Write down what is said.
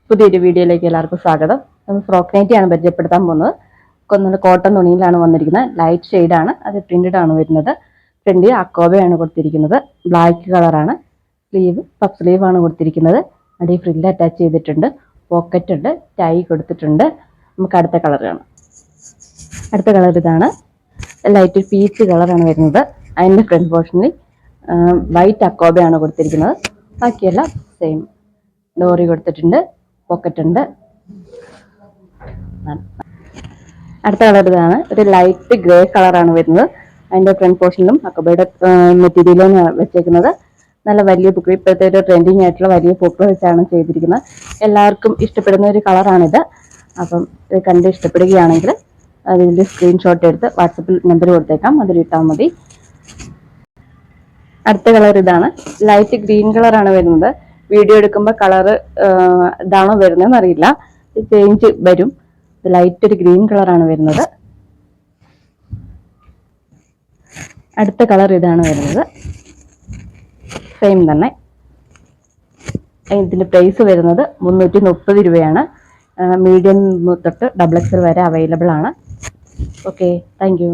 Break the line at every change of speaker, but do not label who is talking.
പുതിയൊരു വീഡിയോയിലേക്ക് എല്ലാവർക്കും സ്വാഗതം. നമ്മൾ ഫ്രോക്ക് നൈറ്റിയാണ് പരിചയപ്പെടുത്താൻ പോകുന്നത്. കൊന്നൊരു കോട്ടൺ തുണിയിലാണ് വന്നിരിക്കുന്നത്. ലൈറ്റ് ഷെയ്ഡാണ്, അത് പ്രിന്റഡ് ആണ് വരുന്നത്. ഫ്രണ്ടിൽ അക്കോബയാണ് കൊടുത്തിരിക്കുന്നത്. ബ്ലാക്ക് കളറാണ്. സ്ലീവ് പഫ് സ്ലീവ് ആണ് കൊടുത്തിരിക്കുന്നത്. അടി ഫ്രില്ല് അറ്റാച്ച് ചെയ്തിട്ടുണ്ട്. പോക്കറ്റ് ഉണ്ട്, ടൈ കൊടുത്തിട്ടുണ്ട്. നമുക്ക് അടുത്ത കളർ കാണാം. അടുത്ത കളർ ഇതാണ്. ലൈറ്റ് പീച്ച് കളറാണ് വരുന്നത്. അതിൻ്റെ ഫ്രണ്ട് പോർഷനിൽ വൈറ്റ് അക്കോബയാണ് കൊടുത്തിരിക്കുന്നത്. ബാക്കിയെല്ലാം സെയിം. ഡോറി കൊടുത്തിട്ടുണ്ട്, പോക്കറ്റ് ഉണ്ട്. അടുത്ത കളർ ഇതാണ്. ഒരു ലൈറ്റ് ഗ്രേ കളറാണ് വരുന്നത്. അതിൻ്റെ ഫ്രണ്ട് പോർഷനിലും അക്കോബയുടെ മെറ്റീരിയലാണ് വെച്ചേക്കുന്നത്. നല്ല വലിയ പൂക്കൾ, ഇപ്പോഴത്തെ ഒരു ട്രെൻഡിങ് ആയിട്ടുള്ള വലിയ പൂക്കൾ വെച്ചാണ് ചെയ്തിരിക്കുന്നത്. എല്ലാവർക്കും ഇഷ്ടപ്പെടുന്ന ഒരു കളറാണിത്. അപ്പം ഇത് കണ്ട് ഇഷ്ടപ്പെടുകയാണെങ്കിൽ അതിൻ്റെ സ്ക്രീൻഷോട്ട് എടുത്ത് വാട്സപ്പിൽ നമ്പർ കൊടുത്തേക്കാം, അതിലിട്ടാൽ മതി. അടുത്ത കളർ ഇതാണ്. ലൈറ്റ് ഗ്രീൻ കളറാണ് വരുന്നത്. വീഡിയോ എടുക്കുമ്പോൾ കളറ് ഇതാണോ വരുന്നതെന്ന് അറിയില്ല, ചേഞ്ച് വരും. ലൈറ്റ് ഒരു ഗ്രീൻ കളറാണ് വരുന്നത്. അടുത്ത കളർ ഇതാണ് വരുന്നത്. സെയിം തന്നെ. ഇതിൻ്റെ പ്രൈസ് വരുന്നത് 330 രൂപയാണ്. മീഡിയം തൊട്ട് XXL വരെ അവൈലബിൾ ആണ്. Okay, thank you.